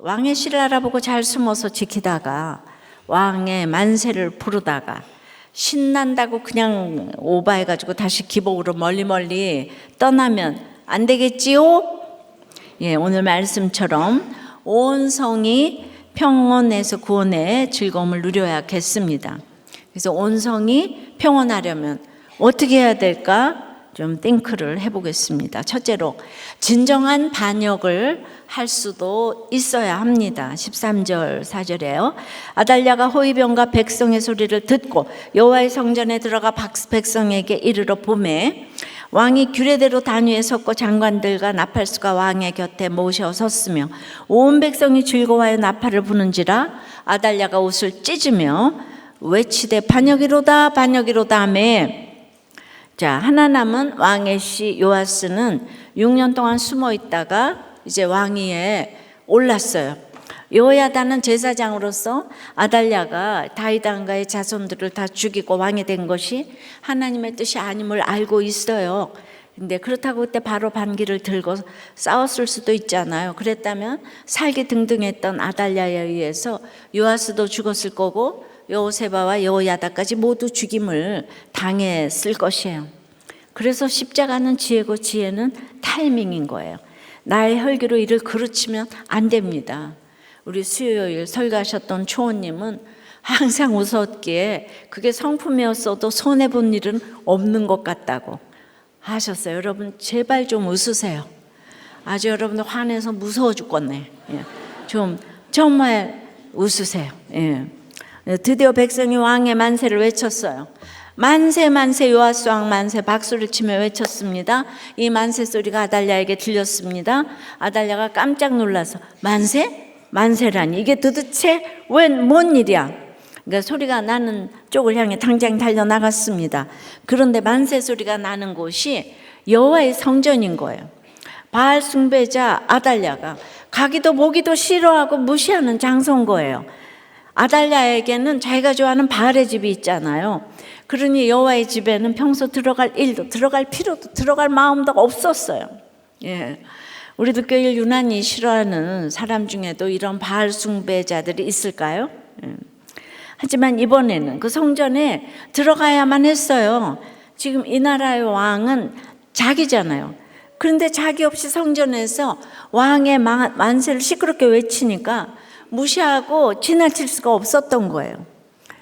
왕의 씨를 알아보고 잘 숨어서 지키다가 왕의 만세를 부르다가 신난다고 그냥 오바해가지고 다시 기복으로 멀리 떠나면 안 되겠지요? 예, 오늘 말씀처럼 온 성이 평온에서 구원의 즐거움을 누려야겠습니다. 그래서 온 성이 평온하려면 어떻게 해야 될까? 좀 띵크를 해보겠습니다. 첫째로 진정한 반역을 할 수도 있어야 합니다. 13절 4절에요. 아달랴가 호위병과 백성의 소리를 듣고 여호와의 성전에 들어가 백성에게 이르러 보매 왕이 규례대로 단위에 섰고 장관들과 나팔수가 왕의 곁에 모셔 섰으며 온 백성이 즐거워하여 나팔을 부는지라 아달랴가 옷을 찢으며 외치되 반역이로다 반역이로다 하매 자, 하나 남은 왕의 씨 요아스는 6년 동안 숨어 있다가 이제 왕위에 올랐어요. 여호야다는 제사장으로서 아달랴가 다윗 왕가의 자손들을 다 죽이고 왕이 된 것이 하나님의 뜻이 아님을 알고 있어요. 근데 그렇다고 그때 바로 반기를 들고 싸웠을 수도 있잖아요. 그랬다면 살기 등등했던 아달랴에 의해서 요아스도 죽었을 거고 여호세바와 여호야다까지 모두 죽임을 당했을 것이에요. 그래서 십자가는 지혜고 지혜는 타이밍인 거예요. 나의 혈기로 이를 그르치면 안 됩니다. 우리 수요일 설교하셨던 초원님은 항상 웃었기에 그게 성품이었어도 손해본 일은 없는 것 같다고 하셨어요. 여러분 제발 좀 웃으세요. 아주 여러분들 화내서 무서워 죽겠네. 예. 좀 정말 웃으세요. 예. 드디어 백성이 왕의 만세를 외쳤어요. 만세 만세 요아스 왕 만세 박수를 치며 외쳤습니다. 이 만세 소리가 아달랴에게 들렸습니다. 아달랴가 깜짝 놀라서 만세? 만세라니 이게 도대체 뭔 일이야? 그러니까 소리가 나는 쪽을 향해 당장 달려나갔습니다. 그런데 만세 소리가 나는 곳이 여호와의 성전인 거예요. 바알 숭배자 아달랴가 가기도 보기도 싫어하고 무시하는 장소인 거예요. 아달랴에게는 자기가 좋아하는 바알의 집이 있잖아요. 그러니 여호와의 집에는 평소 들어갈 일도 들어갈 필요도 들어갈 마음도 없었어요. 예. 우리도 교회를 유난히 싫어하는 사람 중에도 이런 바알 숭배자들이 있을까요? 예. 하지만 이번에는 그 성전에 들어가야만 했어요. 지금 이 나라의 왕은 자기잖아요. 그런데 자기 없이 성전에서 왕의 만세를 시끄럽게 외치니까 무시하고 지나칠 수가 없었던 거예요.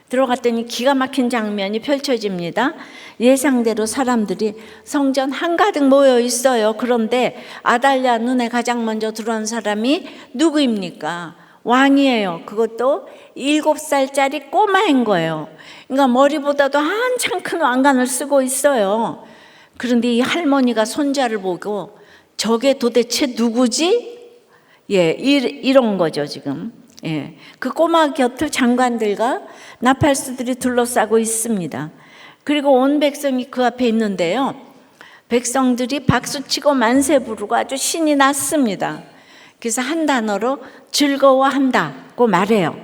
들어갔더니 기가 막힌 장면이 펼쳐집니다. 예상대로 사람들이 성전 한가득 모여 있어요. 그런데 아달랴 눈에 가장 먼저 들어온 사람이 누구입니까? 왕이에요. 그것도 7살짜리 꼬마인 거예요. 그러니까 머리보다도 한참 큰 왕관을 쓰고 있어요. 그런데 이 할머니가 손자를 보고 저게 도대체 누구지? 예, 이런 거죠, 지금. 예. 그 꼬마 곁을 장관들과 나팔수들이 둘러싸고 있습니다. 그리고 온 백성이 그 앞에 있는데요. 백성들이 박수치고 만세 부르고 아주 신이 났습니다. 그래서 한 단어로 즐거워한다고 말해요.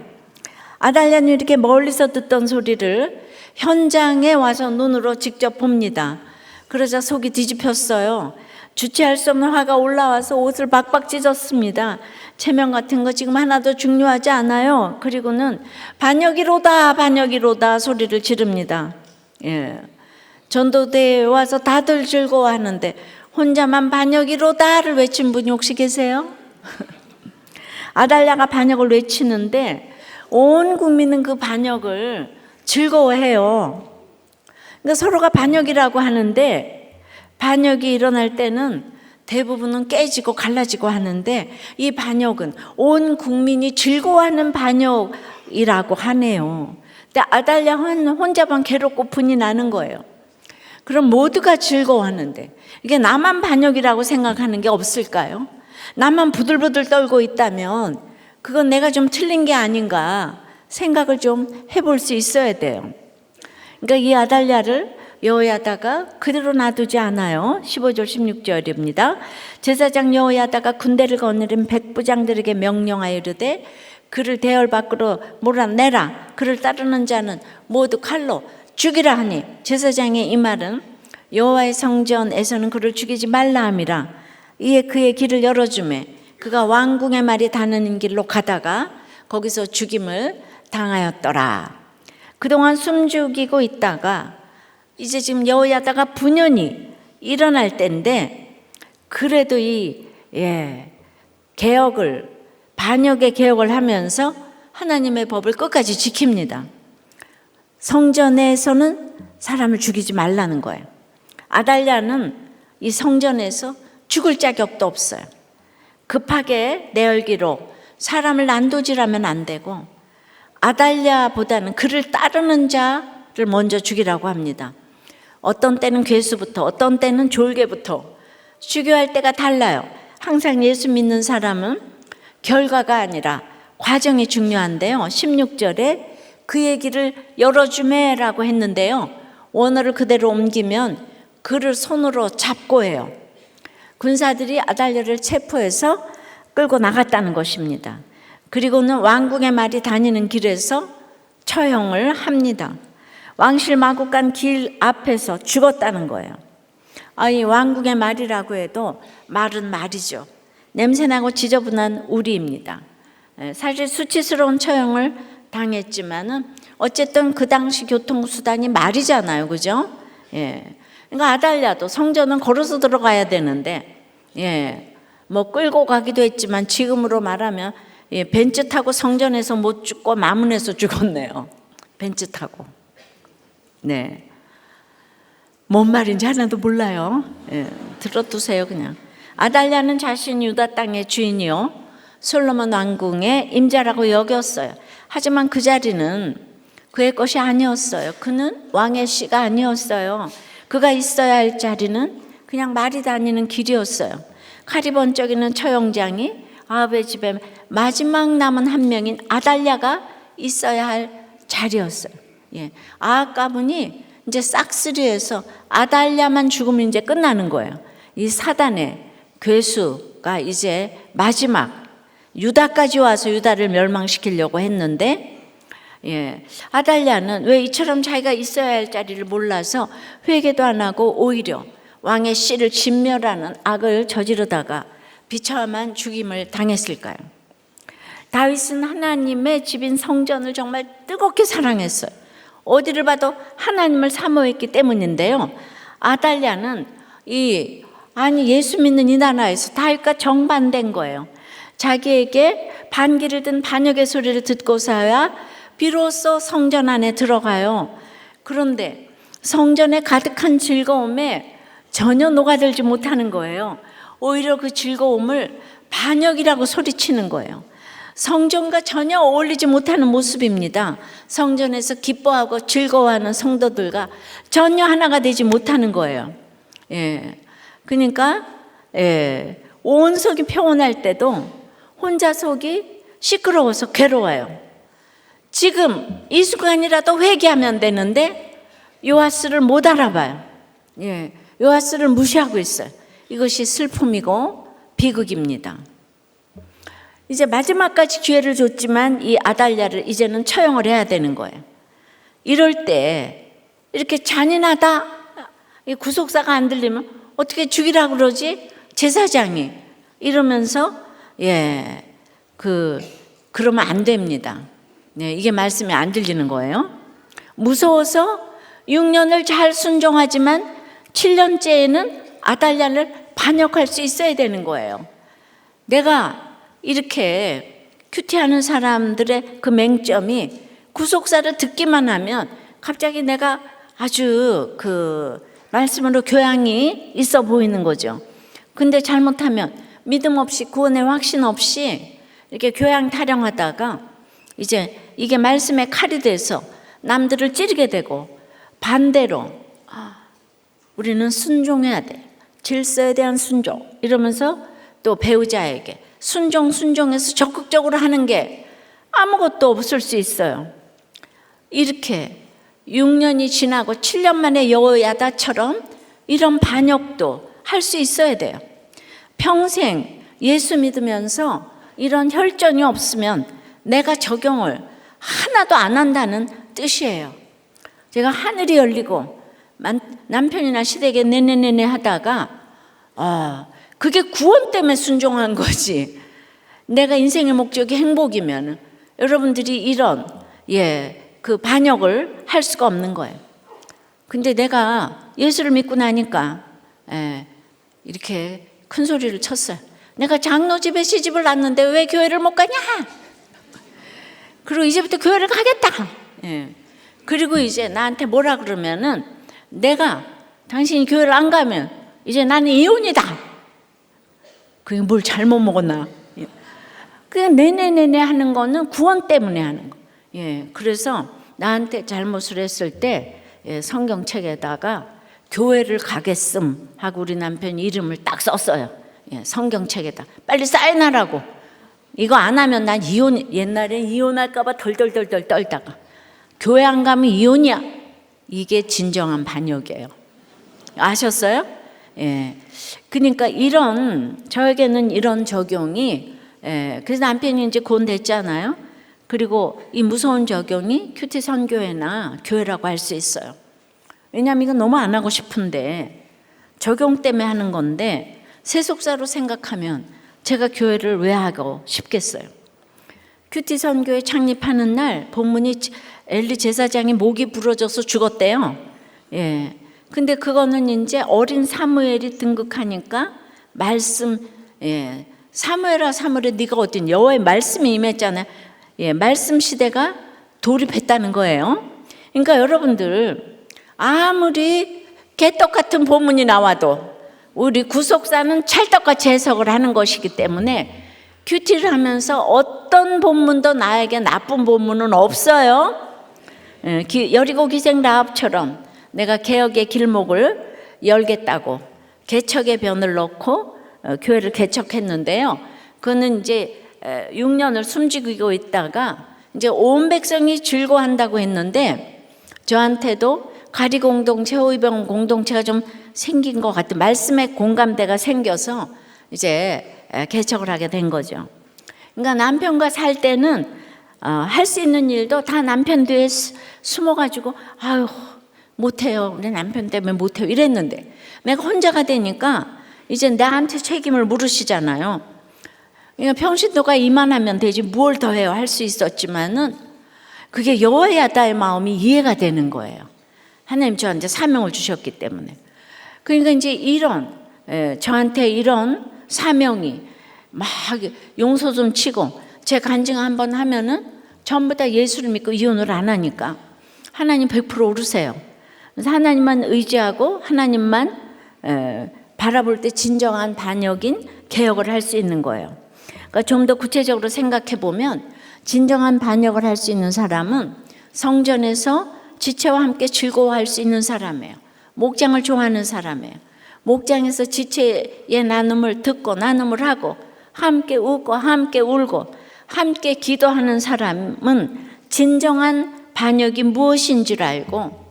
아달랴는 이렇게 멀리서 듣던 소리를 현장에 와서 눈으로 직접 봅니다. 그러자 속이 뒤집혔어요. 주체할 수 없는 화가 올라와서 옷을 박박 찢었습니다. 체면 같은 거 지금 하나도 중요하지 않아요. 그리고는 반역이로다 반역이로다 소리를 지릅니다. 예. 전도대에 와서 다들 즐거워하는데 혼자만 반역이로다를 외친 분이 혹시 계세요? 아달랴가 반역을 외치는데 온 국민은 그 반역을 즐거워해요. 그러니까 서로가 반역이라고 하는데 반역이 일어날 때는 대부분은 깨지고 갈라지고 하는데 이 반역은 온 국민이 즐거워하는 반역이라고 하네요. 근데 아달랴는 혼자만 괴롭고 분이 나는 거예요. 그럼 모두가 즐거워하는데 이게 나만 반역이라고 생각하는 게 없을까요? 나만 부들부들 떨고 있다면 그건 내가 좀 틀린 게 아닌가 생각을 좀 해볼 수 있어야 돼요. 그러니까 이 아달랴를 여호야다가 그대로 놔두지 않아요. 15절 16절입니다. 제사장 여호야다가 군대를 거느린 백부장들에게 명령하여 이르되 그를 대열 밖으로 몰아내라. 그를 따르는 자는 모두 칼로 죽이라 하니 제사장의 이 말은 여호와의 성전에서는 그를 죽이지 말라 함이라. 이에 그의 길을 열어주매 그가 왕궁의 말이 닿는 길로 가다가 거기서 죽임을 당하였더라. 그동안 숨죽이고 있다가 이제 지금 여호야다가 분연히 일어날 때인데, 그래도 이 개혁을, 반역의 개혁을 하면서 하나님의 법을 끝까지 지킵니다. 성전에서는 사람을 죽이지 말라는 거예요. 아달랴는 이 성전에서 죽을 자격도 없어요. 급하게 내얼기로 사람을 난도질하면 안 되고, 아달랴보다는 그를 따르는 자를 먼저 죽이라고 합니다. 어떤 때는 괴수부터, 어떤 때는 졸개부터 죽여야 때가 달라요. 항상 예수 믿는 사람은 결과가 아니라 과정이 중요한데요. 16절에 그의 길을 열어주매라고 했는데요. 원어를 그대로 옮기면 그를 손으로 잡고 해요. 군사들이 아달랴를 체포해서 끌고 나갔다는 것입니다. 그리고는 왕궁의 말이 다니는 길에서 처형을 합니다. 왕실 마구간 길 앞에서 죽었다는 거예요. 이 왕궁의 말이라고 해도 말은 말이죠. 냄새나고 지저분한 우리입니다. 사실 수치스러운 처형을 당했지만은 어쨌든 그 당시 교통수단이 말이잖아요, 그죠? 그러니까 아달랴도 성전은 걸어서 들어가야 되는데, 뭐 끌고 가기도 했지만 지금으로 말하면 벤츠 타고 성전에서 못 죽고 마문에서 죽었네요. 벤츠 타고. 네. 뭔 말인지 하나도 몰라요. 들어두세요, 그냥. 아달랴는 자신 유다 땅의 주인이요, 솔로몬 왕궁의 임자라고 여겼어요. 하지만 그 자리는 그의 것이 아니었어요. 그는 왕의 씨가 아니었어요. 그가 있어야 할 자리는 그냥 말이 다니는 길이었어요. 칼이 번쩍이는 처형장이 아합의 집에 마지막 남은 한 명인 아달랴가 있어야 할 자리였어요. 아합 가문이 이제 싹쓸이해서 아달랴만 죽으면 이제 끝나는 거예요. 이 사단의 괴수가 이제 마지막 유다까지 와서 유다를 멸망시키려고 했는데, 아달랴는 왜 이처럼 자기가 있어야 할 자리를 몰라서 회개도 안 하고 오히려 왕의 씨를 진멸하는 악을 저지르다가 비참한 죽임을 당했을까요? 다윗은 하나님의 집인 성전을 정말 뜨겁게 사랑했어요. 어디를 봐도 하나님을 사모했기 때문인데요. 아달랴는 예수 믿는 이 나라에서 다윗과 정반대인 거예요. 자기에게 반기를 든 반역의 소리를 듣고서야 비로소 성전 안에 들어가요. 그런데 성전에 가득한 즐거움에 전혀 녹아들지 못하는 거예요. 오히려 그 즐거움을 반역이라고 소리치는 거예요. 성전과 전혀 어울리지 못하는 모습입니다. 성전에서 기뻐하고 즐거워하는 성도들과 전혀 하나가 되지 못하는 거예요. 그러니까 온 속이 평온할 때도 혼자 속이 시끄러워서 괴로워요. 지금 이 순간이라도 회개하면 되는데 요아스를 못 알아봐요. 요아스를 무시하고 있어요. 이것이 슬픔이고 비극입니다. 이제 마지막까지 기회를 줬지만 이 아달랴를 이제는 처형을 해야 되는 거예요. 이럴 때 이렇게 잔인하다, 이 구속사가 안 들리면 어떻게 죽이라고 그러지? 제사장이 이러면서 그러면 안 됩니다. 이게 말씀이 안 들리는 거예요. 무서워서 6년을 잘 순종하지만 7년째에는 아달랴를 반역할 수 있어야 되는 거예요. 내가 이렇게 큐티하는 사람들의 그 맹점이 구속사를 듣기만 하면 갑자기 내가 아주 말씀으로 교양이 있어 보이는 거죠. 근데 잘못하면 믿음 없이, 구원의 확신 없이 이렇게 교양 타령하다가 이제 이게 말씀의 칼이 돼서 남들을 찌르게 되고, 반대로 우리는 순종해야 돼, 질서에 대한 순종, 이러면서 또 배우자에게 순종해서 적극적으로 하는 게 아무것도 없을 수 있어요. 이렇게 6년이 지나고 7년 만에 여호야다처럼 이런 반역도 할 수 있어야 돼요. 평생 예수 믿으면서 이런 혈전이 없으면 내가 적용을 하나도 안 한다는 뜻이에요. 제가 하늘이 열리고 남편이나 시댁에 네네네네 하다가 그게 구원 때문에 순종한 거지, 내가 인생의 목적이 행복이면 여러분들이 이런 그 반역을 할 수가 없는 거예요. 근데 내가 예수를 믿고 나니까 이렇게 큰 소리를 쳤어요. 내가 장로 집에 시집을 왔는데 왜 교회를 못 가냐? 그리고 이제부터 교회를 가겠다. 그리고 이제 나한테 뭐라 그러면은 내가 당신이 교회를 안 가면 이제 나는 이혼이다. 그게 뭘 잘못 먹었나? 그냥 네네네네 하는 거는 구원 때문에 하는 거. 그래서 나한테 잘못을 했을 때 성경책에다가 교회를 가겠음 하고 우리 남편이 이름을 딱 썼어요. 성경책에다 빨리 사인하라고. 이거 안 하면 난 옛날에 이혼할까봐 덜덜덜덜 떨다가 교회 안 가면 이혼이야. 이게 진정한 반역이에요. 아셨어요? 그러니까 저에게는 이런 적용이 그래서 남편이 이제 곧 됐잖아요. 그리고 이 무서운 적용이 큐티 선교회나 교회라고 할 수 있어요. 왜냐하면 이거 너무 안 하고 싶은데 적용 때문에 하는 건데 세속사로 생각하면 제가 교회를 왜 하고 싶겠어요. 큐티 선교회 창립하는 날 본문이 엘리 제사장이 목이 부러져서 죽었대요. 근데 그거는 이제 어린 사무엘이 등극하니까 말씀, 사무엘아 네가 어딘 여호와의 말씀이 임했잖아요. 말씀 시대가 돌입했다는 거예요. 그러니까 여러분들 아무리 개떡 같은 본문이 나와도 우리 구속사는 찰떡같이 해석을 하는 것이기 때문에 큐티를 하면서 어떤 본문도 나에게 나쁜 본문은 없어요. 여리고 기생 라합처럼 내가 개혁의 길목을 열겠다고 개척의 변을 넣고 교회를 개척했는데요. 그거는 이제 6년을 숨지고 있다가 이제 온 백성이 즐거워한다고 했는데 저한테도 가리 공동체, 호위병 공동체가 좀 생긴 것 같은 말씀의 공감대가 생겨서 이제 개척을 하게 된 거죠. 그러니까 남편과 살 때는 할 수 있는 일도 다 남편 뒤에 숨어가지고 아유 못해요. 우리 남편 때문에 못해요. 이랬는데 내가 혼자가 되니까 이제 나한테 책임을 물으시잖아요. 그러니까 평신도가 이만하면 되지 뭘 더 해요 할 수 있었지만은 그게 여호야다의 마음이 이해가 되는 거예요. 하나님 저한테 사명을 주셨기 때문에. 그러니까 이제 저한테 이런 사명이 막 용서 좀 치고 제 간증 한번 하면은 전부 다 예수를 믿고 이혼을 안 하니까 하나님 100% 오르세요. 그래서 하나님만 의지하고 하나님만 바라볼 때 진정한 반역인 개혁을 할 수 있는 거예요. 그러니까 좀 더 구체적으로 생각해 보면 진정한 반역을 할 수 있는 사람은 성전에서 지체와 함께 즐거워할 수 있는 사람이에요. 목장을 좋아하는 사람이에요. 목장에서 지체의 나눔을 듣고 나눔을 하고 함께 웃고 함께 울고 함께 기도하는 사람은 진정한 반역이 무엇인지를 알고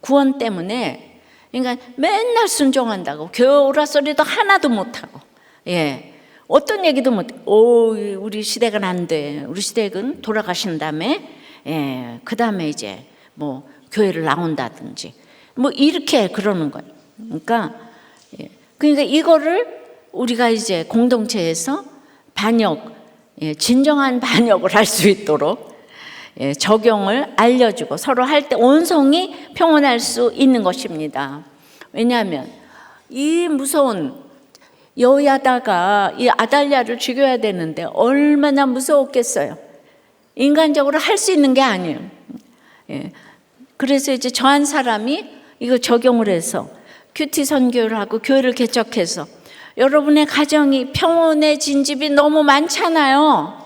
구원 때문에 그러니까 맨날 순종한다고 교회 오라 소리도 하나도 못하고 어떤 얘기도 못하고 우리 시댁은 안 돼. 우리 시댁은 돌아가신 다음에 그 다음에 이제 뭐 교회를 나온다든지 뭐 이렇게 그러는 거예요. 그러니까 이거를 우리가 이제 공동체에서 진정한 반역을 할 수 있도록 적용을 알려주고 서로 할 때 온성이 평온할 수 있는 것입니다. 왜냐하면 이 무서운 여호야다가 이 아달랴를 죽여야 되는데 얼마나 무서웠겠어요. 인간적으로 할 수 있는 게 아니에요. 그래서 이제 저 한 사람이 이거 적용을 해서 큐티 선교를 하고 교회를 개척해서 여러분의 가정이 평온해진 집이 너무 많잖아요.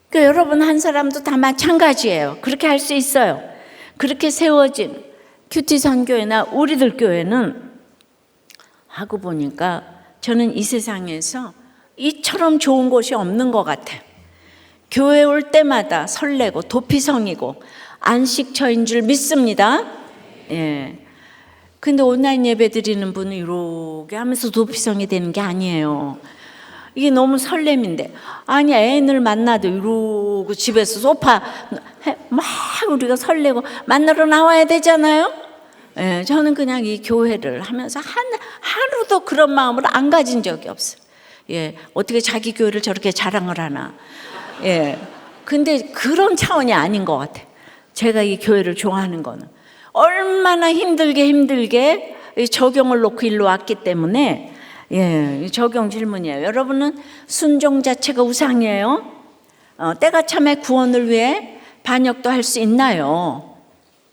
그러니까 여러분 한 사람도 다 마찬가지예요. 그렇게 할 수 있어요. 그렇게 세워진 큐티 선교회나 우리들 교회는 하고 보니까 저는 이 세상에서 이처럼 좋은 곳이 없는 것 같아요. 교회 올 때마다 설레고 도피성이고 안식처인 줄 믿습니다. 근데 온라인 예배 드리는 분은 이렇게 하면서 도피성이 되는 게 아니에요. 이게 너무 설렘인데 아니 애인을 만나도 이러고 집에서 소파 막 우리가 설레고 만나러 나와야 되잖아요. 저는 그냥 이 교회를 하면서 하루도 그런 마음을 안 가진 적이 없어요. 예, 어떻게 자기 교회를 저렇게 자랑을 하나. 예, 근데 그런 차원이 아닌 것 같아요. 제가 이 교회를 좋아하는 거는 얼마나 힘들게 이 적용을 놓고 일로 왔기 때문에, 예, 적용 질문이에요. 여러분은 순종 자체가 우상이에요? 때가 참에 구원을 위해 반역도 할 수 있나요?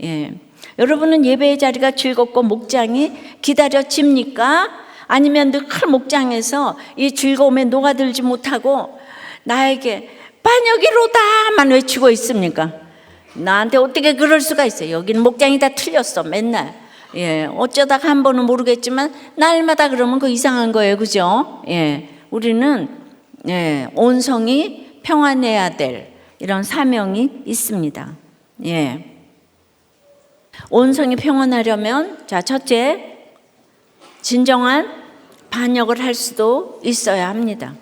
예. 여러분은 예배의 자리가 즐겁고 목장이 기다려집니까? 아니면 늘 목장에서 이 즐거움에 녹아들지 못하고 나에게 반역이로다만 외치고 있습니까? 나한테 어떻게 그럴 수가 있어요? 여기는 목장이 다 틀렸어, 맨날. 예, 어쩌다가 한 번은 모르겠지만 날마다 그러면 그 이상한 거예요, 그죠? 예, 우리는 온 성이 평안해야 될 이런 사명이 있습니다. 예, 온 성이 평안하려면, 자, 첫째, 진정한 반역을 할 수도 있어야 합니다.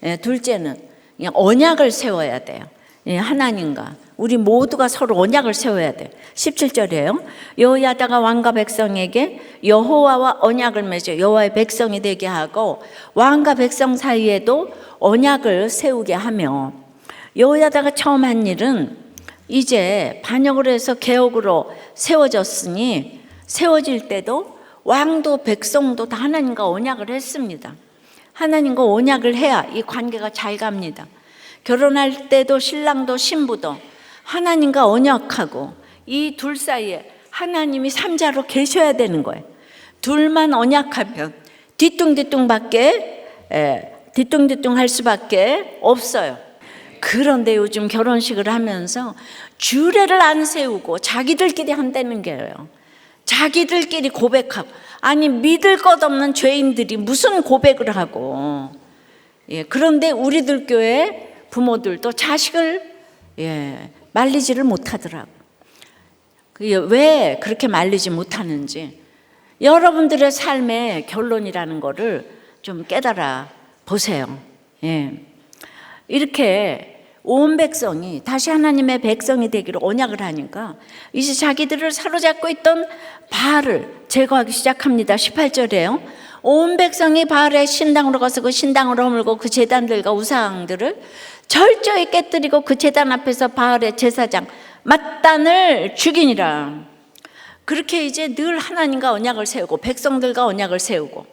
예, 둘째는 그냥 언약을 세워야 돼요. 예, 하나님과 우리 모두가 서로 언약을 세워야 돼요. 17절이에요. 여호야다가 왕과 백성에게 여호와와 언약을 맺어 여호와의 백성이 되게 하고 왕과 백성 사이에도 언약을 세우게 하며, 여호야다가 처음 한 일은 이제 반역을 해서 개혁으로 세워졌으니 세워질 때도 왕도 백성도 다 하나님과 언약을 했습니다. 하나님과 언약을 해야 이 관계가 잘 갑니다. 결혼할 때도 신랑도 신부도 하나님과 언약하고 이 둘 사이에 하나님이 삼자로 계셔야 되는 거예요. 둘만 언약하면 뒤뚱뒤뚱 할 수밖에 없어요. 그런데 요즘 결혼식을 하면서 주례를 안 세우고 자기들끼리 한다는 거예요. 자기들끼리 고백하고, 아니 믿을 것 없는 죄인들이 무슨 고백을 하고. 예, 그런데 우리들 교회 부모들도 자식을 말리지를 못하더라고. 왜 그렇게 말리지 못하는지 여러분들의 삶의 결론이라는 거를 좀 깨달아 보세요. 예. 이렇게 온 백성이 다시 하나님의 백성이 되기를 언약을 하니까 이제 자기들을 사로잡고 있던 바알을 제거하기 시작합니다. 18절에요. 온 백성이 바알의 신당으로 가서 그 신당을 허물고 그 제단들과 우상들을 철저히 깨뜨리고 그 제단 앞에서 바알의 제사장 맏단을 죽이니라. 그렇게 이제 늘 하나님과 언약을 세우고 백성들과 언약을 세우고,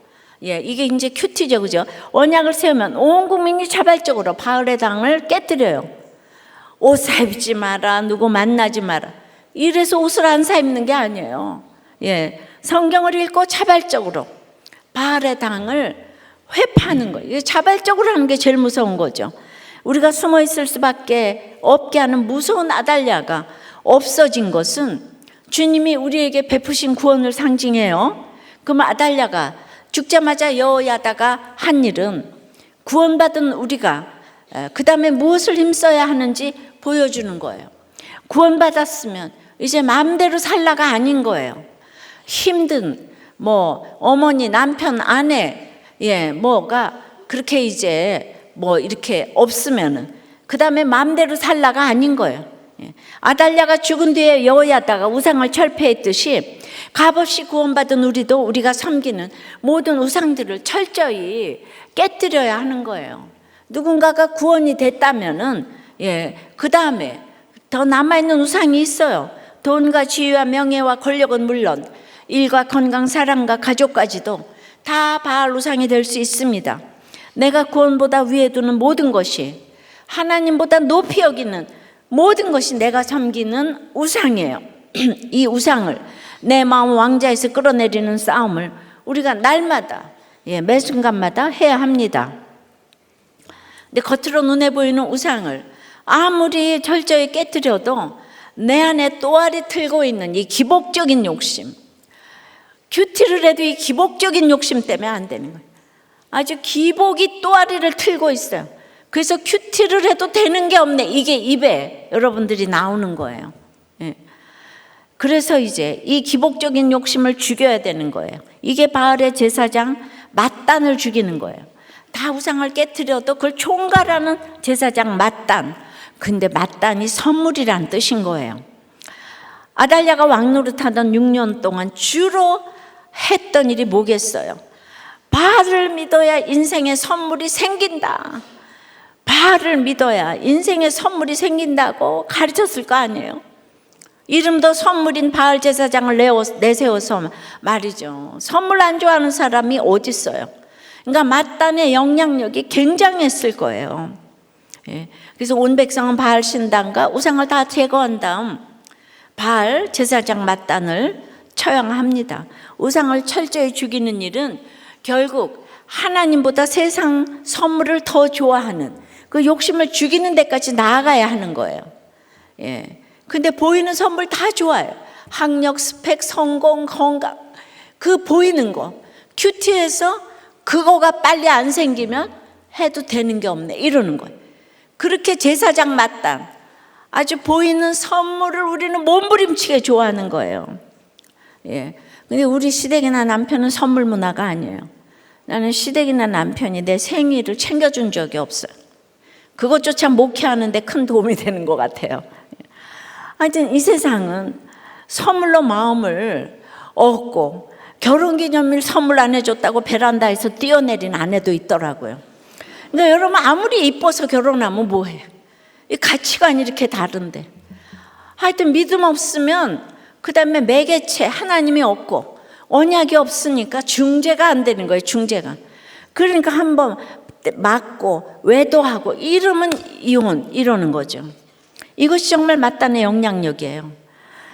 예, 이게 이제 큐티죠, 그죠? 언약을 세우면 온 국민이 자발적으로 바알의 당을 깨뜨려요. 옷 사입지 마라, 누구 만나지 마라. 이래서 옷을 안 사입는 게 아니에요. 예, 성경을 읽고 자발적으로 바알의 당을 회파하는 거예요. 자발적으로 하는 게 제일 무서운 거죠. 우리가 숨어 있을 수밖에 없게 하는 무서운 아달랴가 없어진 것은 주님이 우리에게 베푸신 구원을 상징해요. 그럼 아달랴가 죽자마자 여호야다가 한 일은 구원받은 우리가 그 다음에 무엇을 힘써야 하는지 보여주는 거예요. 구원받았으면 이제 마음대로 살라가 아닌 거예요. 힘든 어머니, 남편, 아내, 뭐가 그렇게 이제 이렇게 없으면은 그 다음에 마음대로 살라가 아닌 거예요. 아달랴가 죽은 뒤에 여호야다가 우상을 철폐했듯이 값없이 구원받은 우리도 우리가 섬기는 모든 우상들을 철저히 깨뜨려야 하는 거예요. 누군가가 구원이 됐다면은 그 다음에 더 남아있는 우상이 있어요. 돈과 지위와 명예와 권력은 물론 일과 건강, 사랑과 가족까지도 다 바알 우상이 될 수 있습니다. 내가 구원보다 위에 두는 모든 것이, 하나님보다 높이 여기는 모든 것이 내가 섬기는 우상이에요. 이 우상을 내 마음 왕자에서 끌어내리는 싸움을 우리가 날마다, 매 순간마다 해야 합니다. 근데 겉으로 눈에 보이는 우상을 아무리 철저히 깨뜨려도 내 안에 또아리 틀고 있는 이 기복적인 욕심, 큐티를 해도 이 기복적인 욕심 때문에 안 되는 거예요. 아주 기복이 또아리를 틀고 있어요. 그래서 큐티를 해도 되는 게 없네. 이게 입에 여러분들이 나오는 거예요. 그래서 이제 이 기복적인 욕심을 죽여야 되는 거예요. 이게 바알의 제사장 맏단을 죽이는 거예요. 다 우상을 깨뜨려도 그걸 총괄하는 제사장 맏단. 근데 맏단이 선물이란 뜻인 거예요. 아달랴가 왕노릇하던 6년 동안 주로 했던 일이 뭐겠어요? 바알을 믿어야 인생의 선물이 생긴다. 바알을 믿어야 인생의 선물이 생긴다고 가르쳤을 거 아니에요. 이름도 선물인 바알 제사장을 내세워서 말이죠. 선물 안 좋아하는 사람이 어디 있어요. 그러니까 맏단의 영향력이 굉장했을 거예요. 예. 그래서 온 백성은 바알 신당과 우상을 다 제거한 다음 바알 제사장 맏단을 처형합니다. 우상을 철저히 죽이는 일은 결국 하나님보다 세상 선물을 더 좋아하는 그 욕심을 죽이는 데까지 나아가야 하는 거예요. 예. 근데 보이는 선물 다 좋아요. 학력, 스펙, 성공, 건강, 그 보이는 거. 큐티에서 그거가 빨리 안 생기면 해도 되는 게 없네 이러는 거예요. 그렇게 제사장 맏단, 아주 보이는 선물을 우리는 몸부림치게 좋아하는 거예요. 예. 근데 우리 시댁이나 남편은 선물 문화가 아니에요. 나는 시댁이나 남편이 내 생일을 챙겨준 적이 없어요. 그것조차 목회하는데 큰 도움이 되는 것 같아요. 하여튼 이 세상은 선물로 마음을 얻고 결혼기념일 선물 안 해줬다고 베란다에서 뛰어내린 아내도 있더라고요. 그러니까 여러분 아무리 이뻐서 결혼하면 뭐해? 이 가치관이 이렇게 다른데. 하여튼 믿음 없으면 그 다음에 매개체 하나님이 없고 언약이 없으니까 중재가 안 되는 거예요. 중재가. 그러니까 한번 맞고 외도하고 이러면 이혼 이러는 거죠. 이것이 정말 맏단의 영향력이에요.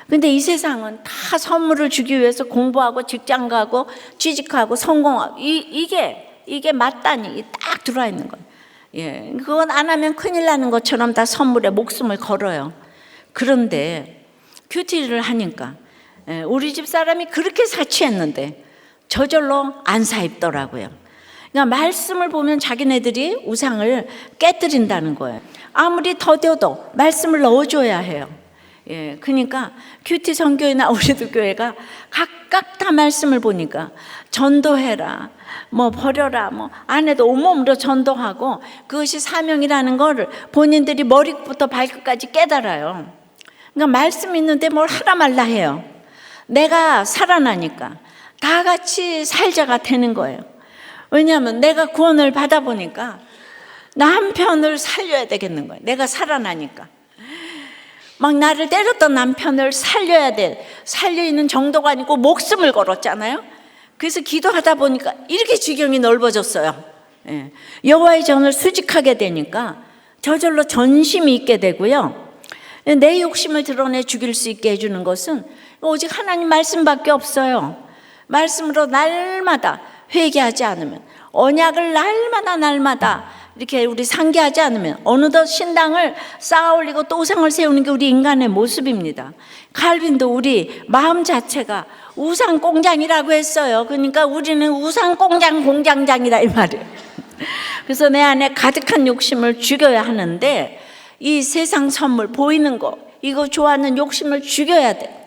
근데 이 세상은 다 선물을 주기 위해서 공부하고 직장 가고 취직하고 성공하고 이게 맏단이 딱 들어와 있는 거예요. 예, 그건 안 하면 큰일 나는 것처럼 다 선물에 목숨을 걸어요. 그런데 큐티를 하니까 우리 집 사람이 그렇게 사치했는데 저절로 안 사입더라고요. 그러니까 말씀을 보면 자기네들이 우상을 깨뜨린다는 거예요. 아무리 더뎌도 말씀을 넣어줘야 해요. 예, 그러니까 큐티 선교회나 우리도 교회가 각각 다 말씀을 보니까 전도해라, 뭐 버려라, 뭐 안 해도 온몸으로 전도하고 그것이 사명이라는 거를 본인들이 머리부터 발끝까지 깨달아요. 그러니까 말씀 있는데 뭘 하라 말라 해요. 내가 살아나니까 다 같이 살자가 되는 거예요. 왜냐하면 내가 구원을 받아보니까 남편을 살려야 되겠는 거예요. 내가 살아나니까. 막 나를 때렸던 남편을 살려야 돼. 살려있는 정도가 아니고 목숨을 걸었잖아요. 그래서 기도하다 보니까 이렇게 지경이 넓어졌어요. 예. 여호와의 전을 수직하게 되니까 저절로 전심이 있게 되고요. 내 욕심을 드러내 죽일 수 있게 해주는 것은 오직 하나님 말씀밖에 없어요. 말씀으로 날마다 회개하지 않으면, 언약을 날마다 이렇게 우리 상기하지 않으면 어느덧 신당을 쌓아 올리고 또 우상을 세우는 게 우리 인간의 모습입니다. 칼빈도 우리 마음 자체가 우상 공장이라고 했어요. 그러니까 우리는 우상 공장장이다 이 말이에요. 그래서 내 안에 가득한 욕심을 죽여야 하는데 이 세상 선물 보이는 거 이거 좋아하는 욕심을 죽여야 돼.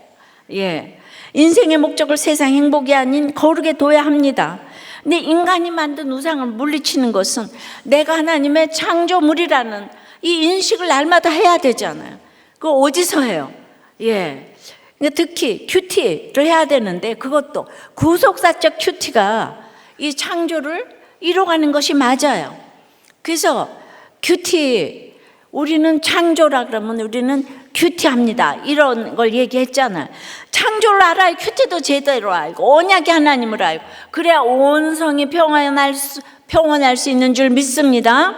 예, 인생의 목적을 세상 행복이 아닌 거룩에 둬야 합니다. 근데 인간이 만든 우상을 물리치는 것은 내가 하나님의 창조물이라는 이 인식을 날마다 해야 되잖아요. 그거 어디서 해요? 예. 특히 큐티를 해야 되는데 그것도 구속사적 큐티가 이 창조를 이뤄가는 것이 맞아요. 그래서 큐티, 우리는 창조라 그러면 우리는 큐티합니다. 이런 걸 얘기했잖아요. 창조를 알아야 큐티도 제대로 알고 언약의 하나님을 알고 그래야 온 성이 평안할 수 있는 줄 믿습니다.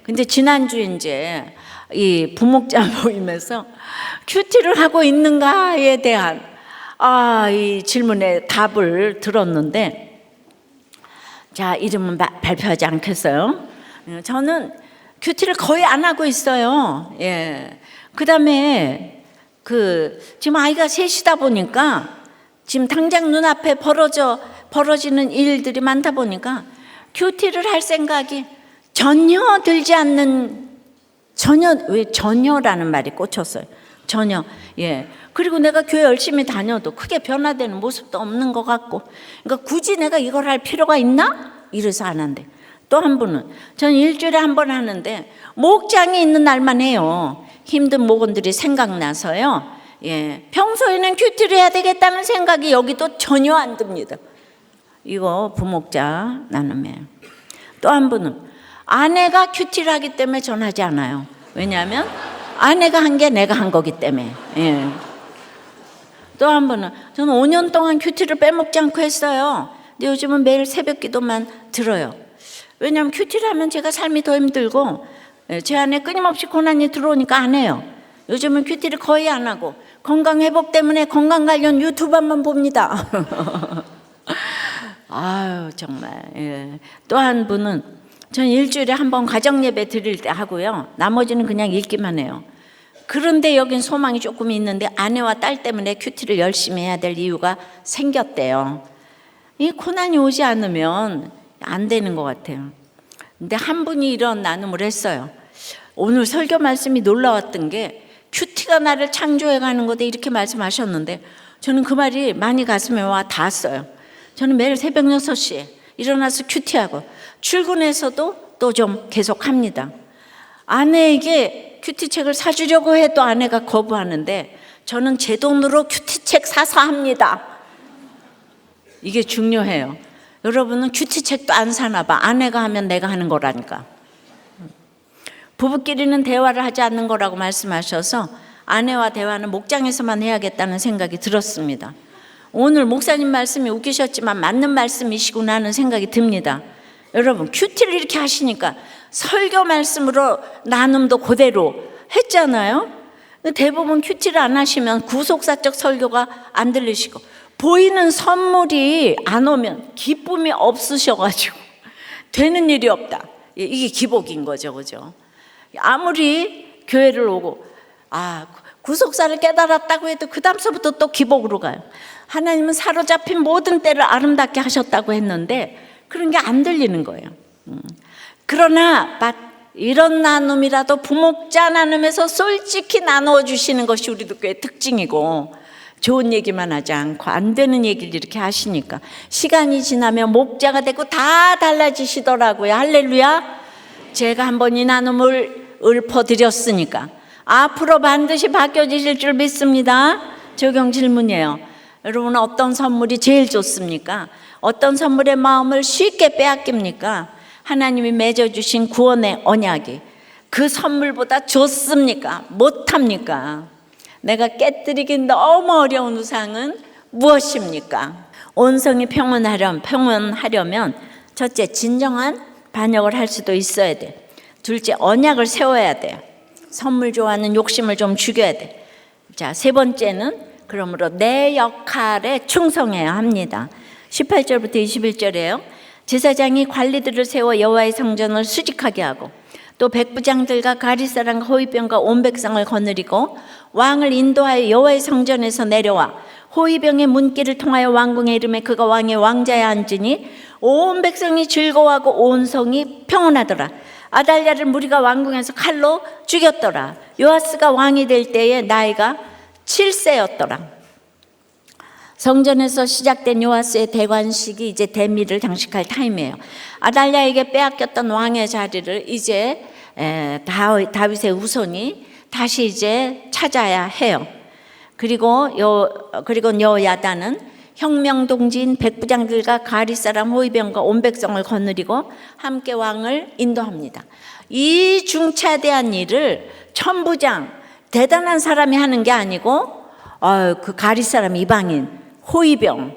근데 지난주 이제 이 부목자 모임에서 큐티를 하고 있는가에 대한 이 질문에 답을 들었는데 자, 이름은 발표하지 않겠어요. 저는 큐티를 거의 안 하고 있어요. 예. 그 다음에 지금 아이가 셋이다 보니까 지금 당장 눈앞에 벌어지는 일들이 많다 보니까 큐티를 할 생각이 전혀 들지 않는, 왜 전혀라는 말이 꽂혔어요. 전혀. 예. 그리고 내가 교회 열심히 다녀도 크게 변화되는 모습도 없는 것 같고, 그러니까 굳이 내가 이걸 할 필요가 있나? 이래서 안 한대. 또 한 분은 저는 일주일에 한 번 하는데 목장이 있는 날만 해요. 힘든 목원들이 생각나서요. 예, 평소에는 큐티를 해야 되겠다는 생각이 여기도 전혀 안 듭니다. 이거 부목자 나눔이에요. 또 한 분은 아내가 큐티를 하기 때문에 전하지 않아요. 왜냐하면 아내가 한 게 내가 한 거기 때문에. 예. 또 한 분은 저는 5년 동안 큐티를 빼먹지 않고 했어요. 근데 요즘은 매일 새벽 기도만 들어요. 왜냐하면 큐티를 하면 제가 삶이 더 힘들고 제 안에 끊임없이 고난이 들어오니까 안 해요. 요즘은 큐티를 거의 안 하고 건강 회복 때문에 건강 관련 유튜브만 봅니다. 아유 정말. 예. 또 한 분은 전 일주일에 한 번 가정 예배 드릴 때 하고요. 나머지는 그냥 읽기만 해요. 그런데 여긴 소망이 조금 있는데 아내와 딸 때문에 큐티를 열심히 해야 될 이유가 생겼대요. 이 고난이 오지 않으면 안 되는 것 같아요. 근데 한 분이 이런 나눔을 했어요. 오늘 설교 말씀이 놀라웠던 게 큐티가 나를 창조해 가는 거다 이렇게 말씀하셨는데 저는 그 말이 많이 가슴에 와 닿았어요. 저는 매일 새벽 6시에 일어나서 큐티하고 출근해서도 또 좀 계속 합니다. 아내에게 큐티책을 사주려고 해도 아내가 거부하는데 저는 제 돈으로 큐티책 사서 합니다. 이게 중요해요. 여러분은 큐티책도 안 사나 봐. 아내가 하면 내가 하는 거라니까. 부부끼리는 대화를 하지 않는 거라고 말씀하셔서 아내와 대화는 목장에서만 해야겠다는 생각이 들었습니다. 오늘 목사님 말씀이 웃기셨지만 맞는 말씀이시구나 하는 생각이 듭니다. 여러분 큐티를 이렇게 하시니까 설교 말씀으로 나눔도 그대로 했잖아요. 대부분 큐티를 안 하시면 구속사적 설교가 안 들리시고 보이는 선물이 안 오면 기쁨이 없으셔가지고 되는 일이 없다. 이게 기복인 거죠, 그죠? 아무리 교회를 오고 구속사를 깨달았다고 해도 그 다음서부터 또 기복으로 가요. 하나님은 사로잡힌 모든 때를 아름답게 하셨다고 했는데 그런 게 안 들리는 거예요. 그러나 이런 나눔이라도 부목자 나눔에서 솔직히 나누어 주시는 것이 우리 교회의 특징이고 좋은 얘기만 하지 않고 안 되는 얘기를 이렇게 하시니까 시간이 지나면 목자가 되고 다 달라지시더라고요. 할렐루야. 제가 한번 이 나눔을 읊어드렸으니까 앞으로 반드시 바뀌어지실 줄 믿습니다. 적용 질문이에요. 여러분은 어떤 선물이 제일 좋습니까? 어떤 선물의 마음을 쉽게 빼앗깁니까? 하나님이 맺어주신 구원의 언약이 그 선물보다 좋습니까? 못합니까? 내가 깨뜨리기 너무 어려운 우상은 무엇입니까? 온성이 평온하려면 첫째 진정한 반역을 할 수도 있어야 돼. 둘째 언약을 세워야 돼. 선물 좋아하는 욕심을 좀 죽여야 돼. 자, 세 번째는 그러므로 내 역할에 충성해야 합니다. 18절부터 21절이에요. 제사장이 관리들을 세워 여호와의 성전을 수직하게 하고 또 백부장들과 가리사람과 호위병과 온 백성을 거느리고 왕을 인도하여 여호와의 성전에서 내려와 호위병의 문길을 통하여 왕궁에 이르매 그가 왕의 왕자에 앉으니 온 백성이 즐거워하고 온 성이 평온하더라. 아달랴를 무리가 왕궁에서 칼로 죽였더라. 요아스가 왕이 될 때에 나이가 7세였더라. 성전에서 시작된 요아스의 대관식이 이제 대미를 장식할 타임이에요. 아달랴에게 빼앗겼던 왕의 자리를 이제 다윗의 후손이 다시 이제 찾아야 해요. 그리고 여야단은 혁명동지인 백부장들과 가리사람 호위병과 온 백성을 거느리고 함께 왕을 인도합니다. 이 중차대한 일을 천부장 대단한 사람이 하는 게 아니고 그 가리사람 이방인 호위병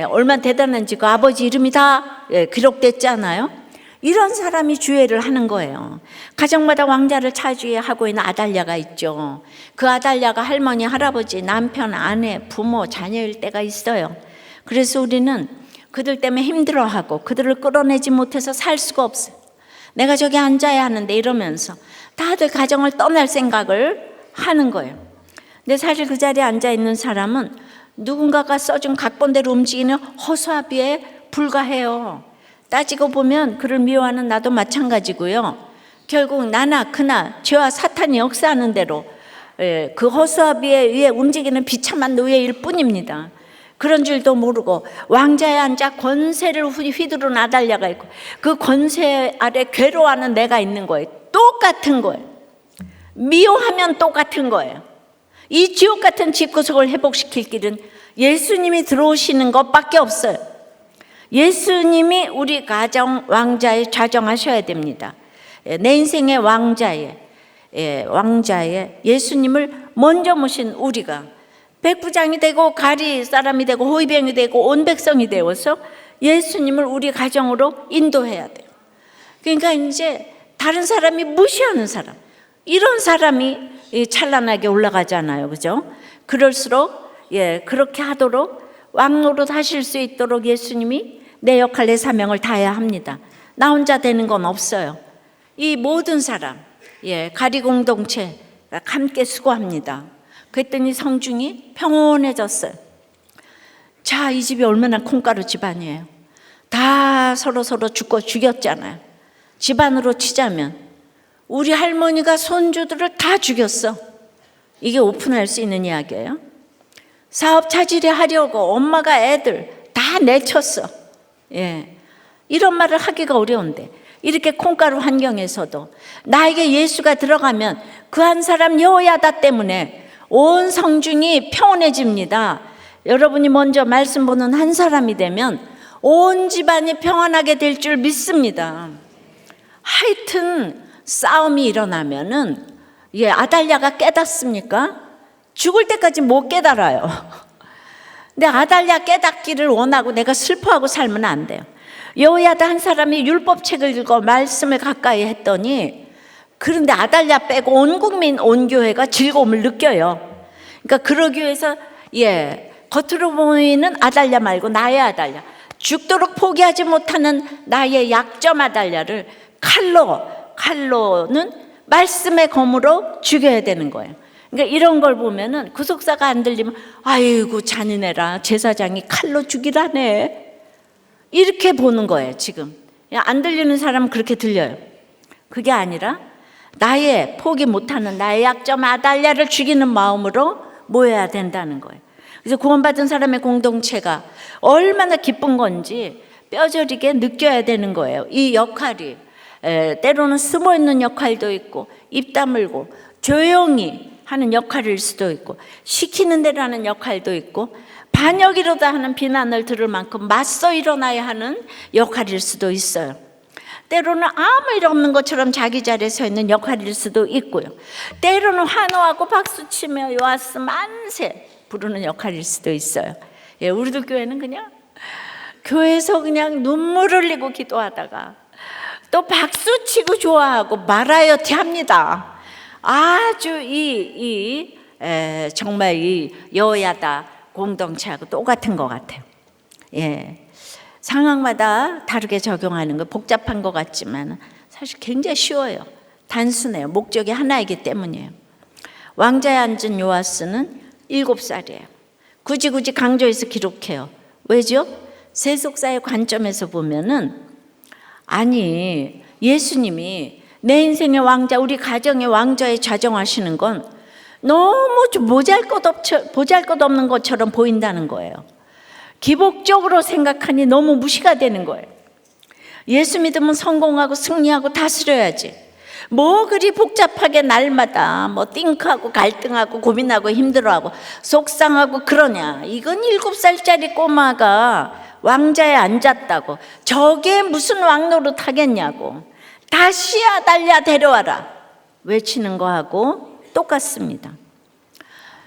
얼마나 대단한지 그 아버지 이름이 다 기록됐잖아요. 이런 사람이 주례를 하는 거예요. 가정마다 왕자를 차지하고 있는 아달랴가 있죠. 그 아달랴가 할머니, 할아버지, 남편, 아내, 부모, 자녀일 때가 있어요. 그래서 우리는 그들 때문에 힘들어하고 그들을 끌어내지 못해서 살 수가 없어요. 내가 저기 앉아야 하는데 이러면서 다들 가정을 떠날 생각을 하는 거예요. 근데 사실 그 자리에 앉아 있는 사람은 누군가가 써준 각본대로 움직이는 허수아비에 불과해요. 따지고 보면 그를 미워하는 나도 마찬가지고요. 결국 나나 그나 죄와 사탄이 역사하는 대로 그 허수아비에 의해 움직이는 비참한 노예일 뿐입니다. 그런 줄도 모르고 왕자에 앉아 권세를 휘두른 아달랴가 있고 그 권세 아래 괴로워하는 내가 있는 거예요. 똑같은 거예요. 미워하면 똑같은 거예요. 이 지옥 같은 집구석을 회복시킬 길은 예수님이 들어오시는 것밖에 없어요. 예수님이 우리 가정 왕자에 좌정하셔야 됩니다. 내 인생의 왕자에 예수님을 먼저 모신 우리가 백부장이 되고 가리 사람이 되고 호위병이 되고 온 백성이 되어서 예수님을 우리 가정으로 인도해야 돼요. 그러니까 이제 다른 사람이 무시하는 사람, 이런 사람이 찬란하게 올라가잖아요. 그죠? 그럴수록 그렇게 하도록 왕노릇 하실 수 있도록 예수님이 내 역할, 내 사명을 다해야 합니다. 나 혼자 되는 건 없어요. 이 모든 사람, 가리 공동체가 함께 수고합니다. 그랬더니 성중이 평온해졌어요. 자, 이 집이 얼마나 콩가루 집안이에요. 다 서로 죽고 죽였잖아요. 집안으로 치자면 우리 할머니가 손주들을 다 죽였어. 이게 오픈할 수 있는 이야기예요. 사업 차질이 하려고 엄마가 애들 다 내쳤어. 이런 말을 하기가 어려운데 이렇게 콩가루 환경에서도 나에게 예수가 들어가면 그 한 사람 여호야다 때문에 온 성중이 평온해집니다. 여러분이 먼저 말씀 보는 한 사람이 되면 온 집안이 평안하게 될 줄 믿습니다. 하여튼 싸움이 일어나면은 아달랴가 깨닫습니까? 죽을 때까지 못 깨달아요. 근데 아달랴 깨닫기를 원하고 내가 슬퍼하고 살면 안 돼요. 여호야다 한 사람이 율법책을 읽어 말씀을 가까이 했더니, 그런데 아달랴 빼고 온 국민, 온 교회가 즐거움을 느껴요. 그러니까 그러기 위해서 겉으로 보이는 아달랴 말고 나의 아달랴, 죽도록 포기하지 못하는 나의 약점 아달랴를 칼로는 말씀의 검으로 죽여야 되는 거예요. 그러니까 이런 걸 보면은 구속사가 안 들리면 아이고 잔인해라, 제사장이 칼로 죽이라네, 이렇게 보는 거예요. 지금 안 들리는 사람은 그렇게 들려요. 그게 아니라 나의 포기 못하는 나의 약점 아달랴를 죽이는 마음으로 모여야 된다는 거예요. 그래서 구원받은 사람의 공동체가 얼마나 기쁜 건지 뼈저리게 느껴야 되는 거예요. 이 역할이 때로는 숨어있는 역할도 있고, 입 다물고 조용히 하는 역할일 수도 있고, 시키는 대로 하는 역할도 있고, 반역이로다 하는 비난을 들을 만큼 맞서 일어나야 하는 역할일 수도 있어요. 때로는 아무 일 없는 것처럼 자기 자리에 서 있는 역할일 수도 있고요. 때로는 환호하고 박수치며 요아스 만세 부르는 역할일 수도 있어요. 우리도 교회는 그냥 교회에서 그냥 눈물 흘리고 기도하다가 또 박수치고 좋아하고 마라이어티 합니다. 아주 정말 이 여호야다 공동체하고 똑같은 것 같아요. 상황마다 다르게 적용하는 거 복잡한 것 같지만 사실 굉장히 쉬워요. 단순해요. 목적이 하나이기 때문이에요. 왕자에 앉은 요아스는 7살이에요. 굳이 강조해서 기록해요. 왜죠? 세속사의 관점에서 보면은, 아니 예수님이 내 인생의 왕자, 우리 가정의 왕자에 좌정하시는 건 너무 좀 보잘것없는 것처럼 보인다는 거예요. 기복적으로 생각하니 너무 무시가 되는 거예요. 예수 믿으면 성공하고 승리하고 다스려야지, 뭐 그리 복잡하게 날마다 띵크하고 갈등하고 고민하고 힘들어하고 속상하고 그러냐. 이건 7살짜리 꼬마가 왕자에 앉았다고 저게 무슨 왕노릇 하겠냐고, 다시 아달랴 데려와라 외치는 거하고 똑같습니다.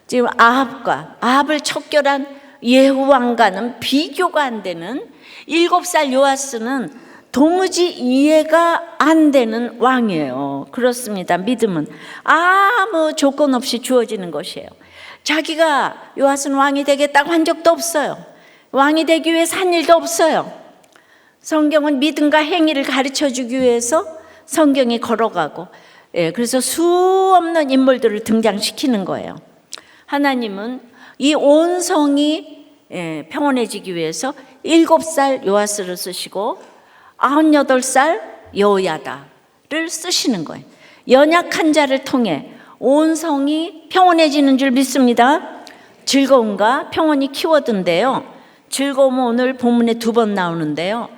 지금 아합을 척결한 예후 왕과는 비교가 안 되는 7살 요아스는 도무지 이해가 안 되는 왕이에요. 그렇습니다. 믿음은 아무 조건 없이 주어지는 것이에요. 자기가 요아스는 왕이 되겠다고 한 적도 없어요. 왕이 되기 위해서 한 일도 없어요. 성경은 믿음과 행위를 가르쳐주기 위해서 성경이 걸어가고, 그래서 수없는 인물들을 등장시키는 거예요. 하나님은 이 온 성이 평온해지기 위해서 7살 요아스를 쓰시고 98살 여호야다를 쓰시는 거예요. 연약한 자를 통해 온 성이 평온해지는 줄 믿습니다. 즐거움과 평온이 키워드인데요. 즐거움은 오늘 본문에 2번 나오는데요.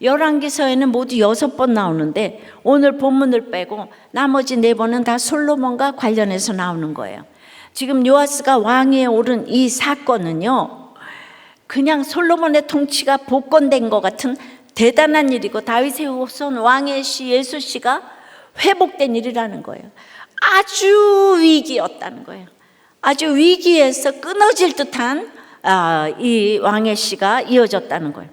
열왕기서에는 모두 6번 나오는데 오늘 본문을 빼고 나머지 4번은 다 솔로몬과 관련해서 나오는 거예요. 지금 요아스가 왕위에 오른 이 사건은요, 그냥 솔로몬의 통치가 복권된 것 같은 대단한 일이고, 다윗의 후손 왕의 씨 예수 씨가 회복된 일이라는 거예요. 아주 위기였다는 거예요. 아주 위기에서 끊어질 듯한 이 왕의 씨가 이어졌다는 거예요.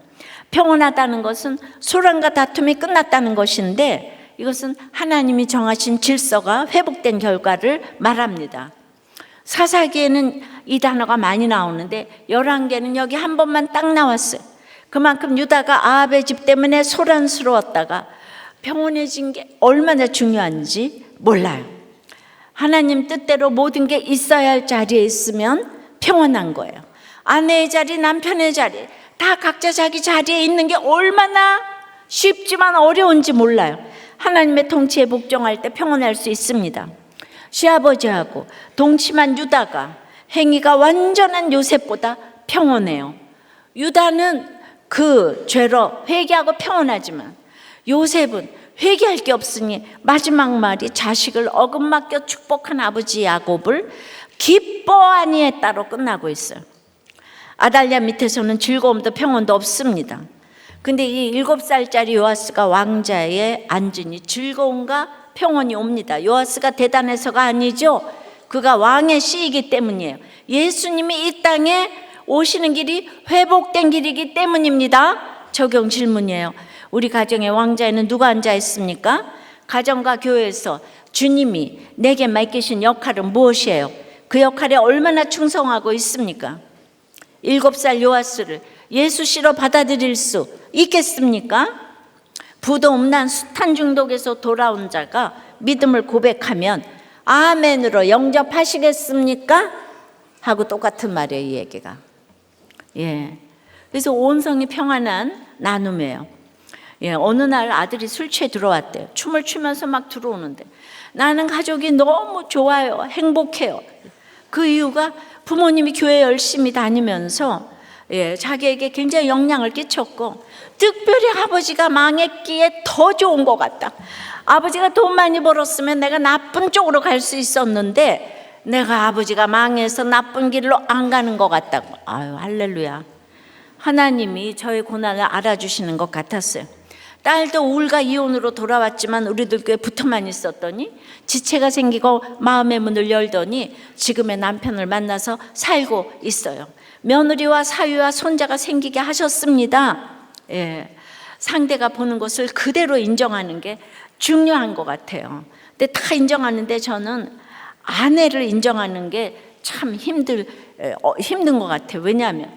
평온하다는 것은 소란과 다툼이 끝났다는 것인데, 이것은 하나님이 정하신 질서가 회복된 결과를 말합니다. 사사기에는 이 단어가 많이 나오는데 열왕기에는 여기 한 번만 딱 나왔어요. 그만큼 유다가 아합의 집 때문에 소란스러웠다가 평온해진 게 얼마나 중요한지 몰라요. 하나님 뜻대로 모든 게 있어야 할 자리에 있으면 평온한 거예요. 아내의 자리, 남편의 자리, 다 각자 자기 자리에 있는 게 얼마나 쉽지만 어려운지 몰라요. 하나님의 통치에 복종할 때 평온할 수 있습니다. 시아버지하고 동침한 유다가 행위가 완전한 요셉보다 평온해요. 유다는 그 죄로 회개하고 평온하지만 요셉은 회개할 게 없으니 마지막 말이 자식을 어긋맡겨 축복한 아버지 야곱을 기뻐하니 했다로 끝나고 있어요. 아달랴 밑에서는 즐거움도 평온도 없습니다. 근데 이 7살짜리 요아스가 왕자에 앉으니 즐거움과 평온이 옵니다. 요아스가 대단해서가 아니죠. 그가 왕의 씨이기 때문이에요. 예수님이 이 땅에 오시는 길이 회복된 길이기 때문입니다. 적용 질문이에요. 우리 가정의 왕자에는 누가 앉아 있습니까? 가정과 교회에서 주님이 내게 맡기신 역할은 무엇이에요? 그 역할에 얼마나 충성하고 있습니까? 7살 요아스를 예수 씨로 받아들일 수 있겠습니까? 부도 음란 숱한 중독에서 돌아온 자가 믿음을 고백하면 아멘으로 영접하시겠습니까? 하고 똑같은 말이에요, 이 얘기가. 그래서 온 성이 평안한 나눔이에요. 어느 날 아들이 술 취해 들어왔대요. 춤을 추면서 막 들어오는데 나는 가족이 너무 좋아요, 행복해요. 그 이유가 부모님이 교회 열심히 다니면서 자기에게 굉장히 영향을 끼쳤고, 특별히 아버지가 망했기에 더 좋은 것 같다. 아버지가 돈 많이 벌었으면 내가 나쁜 쪽으로 갈 수 있었는데 내가 아버지가 망해서 나쁜 길로 안 가는 것 같다고. 아유, 할렐루야. 하나님이 저의 고난을 알아주시는 것 같았어요. 딸도 우울과 이혼으로 돌아왔지만 우리들 교회 붙어만 있었더니 지체가 생기고 마음의 문을 열더니 지금의 남편을 만나서 살고 있어요. 며느리와 사위와 손자가 생기게 하셨습니다. 상대가 보는 것을 그대로 인정하는 게 중요한 것 같아요. 근데 다 인정하는데 저는 아내를 인정하는 게 참 힘든 것 같아요. 왜냐하면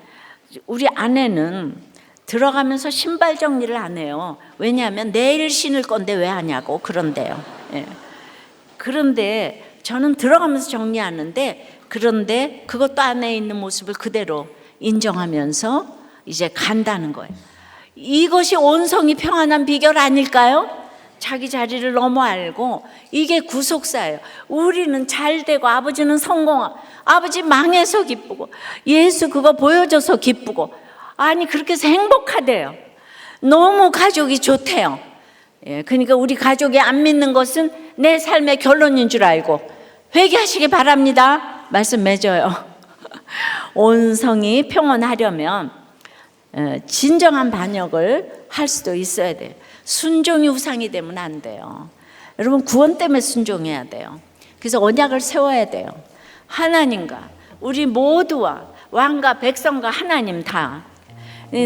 우리 아내는 들어가면서 신발 정리를 안 해요. 왜냐하면 내일 신을 건데 왜 하냐고 그런데요. 그런데 저는 들어가면서 정리하는데, 그런데 그것도 안에 있는 모습을 그대로 인정하면서 이제 간다는 거예요. 이것이 온성이 평안한 비결 아닐까요? 자기 자리를 너무 알고, 이게 구속사예요. 우리는 잘 되고 아버지는 성공하고, 아버지 망해서 기쁘고 예수 그거 보여줘서 기쁘고, 아니 그렇게 해서 행복하대요. 너무 가족이 좋대요. 그러니까 우리 가족이 안 믿는 것은 내 삶의 결론인 줄 알고 회개하시기 바랍니다. 말씀 맺어요. 온 성이 평온하려면 진정한 반역을 할 수도 있어야 돼요. 순종이 우상이 되면 안 돼요. 여러분, 구원 때문에 순종해야 돼요. 그래서 언약을 세워야 돼요. 하나님과 우리 모두와 왕과 백성과 하나님 다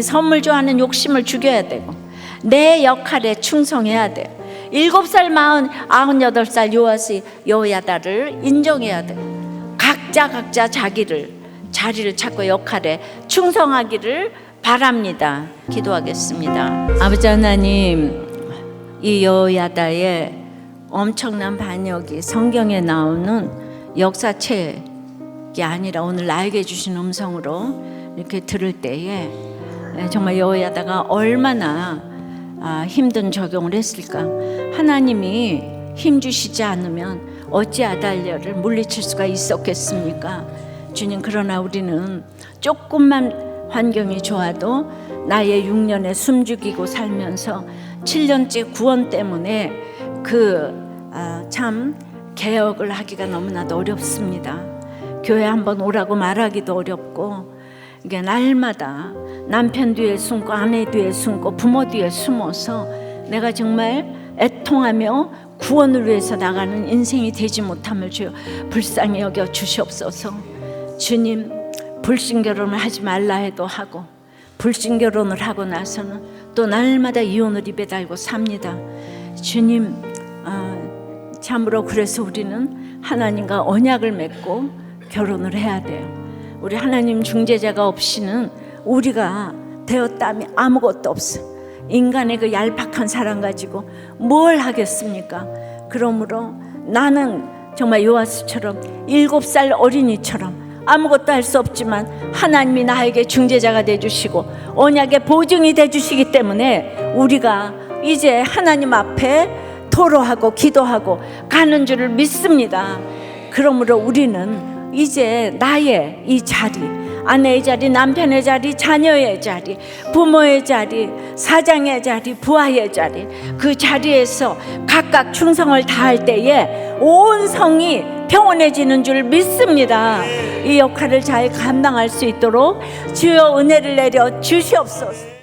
선물 좋아하는 욕심을 죽여야 되고 내 역할에 충성해야 돼요. 7살, 98살 요아스 여호야다를 인정해야 돼요. 각자 자리를 찾고 역할에 충성하기를 바랍니다. 기도하겠습니다. 아버지 하나님, 이 여호야다의 엄청난 반역이 성경에 나오는 역사책이 아니라 오늘 나에게 주신 음성으로 이렇게 들을 때에 정말 여호야다가 얼마나 힘든 적용을 했을까. 하나님이 힘 주시지 않으면 어찌 아달랴를 물리칠 수가 있었겠습니까? 주님, 그러나 우리는 조금만 환경이 좋아도 나의 6년에 숨죽이고 살면서 7년째 구원 때문에 참 개혁을 하기가 너무나도 어렵습니다. 교회 한번 오라고 말하기도 어렵고 이게 날마다 남편 뒤에 숨고 아내 뒤에 숨고 부모 뒤에 숨어서 내가 정말 애통하며 구원을 위해서 나가는 인생이 되지 못함을 주여 불쌍히 여겨 주시옵소서. 주님, 불신결혼을 하지 말라 해도 하고 불신결혼을 하고 나서는 또 날마다 이혼을 입에 달고 삽니다. 주님, 참으로 그래서 우리는 하나님과 언약을 맺고 결혼을 해야 돼요. 우리 하나님 중재자가 없이는 우리가 되었다면 아무것도 없어. 인간의 그 얄팍한 사랑 가지고 뭘 하겠습니까? 그러므로 나는 정말 요아스처럼 7살 어린이처럼 아무것도 할 수 없지만 하나님이 나에게 중재자가 되주시고 언약의 보증이 되주시기 때문에 우리가 이제 하나님 앞에 토로하고 기도하고 가는 줄을 믿습니다. 그러므로 우리는 이제 나의 이 자리, 아내의 자리, 남편의 자리, 자녀의 자리, 부모의 자리, 사장의 자리, 부하의 자리, 그 자리에서 각각 충성을 다할 때에 온 성이 평온해지는 줄 믿습니다. 이 역할을 잘 감당할 수 있도록 주여 은혜를 내려 주시옵소서.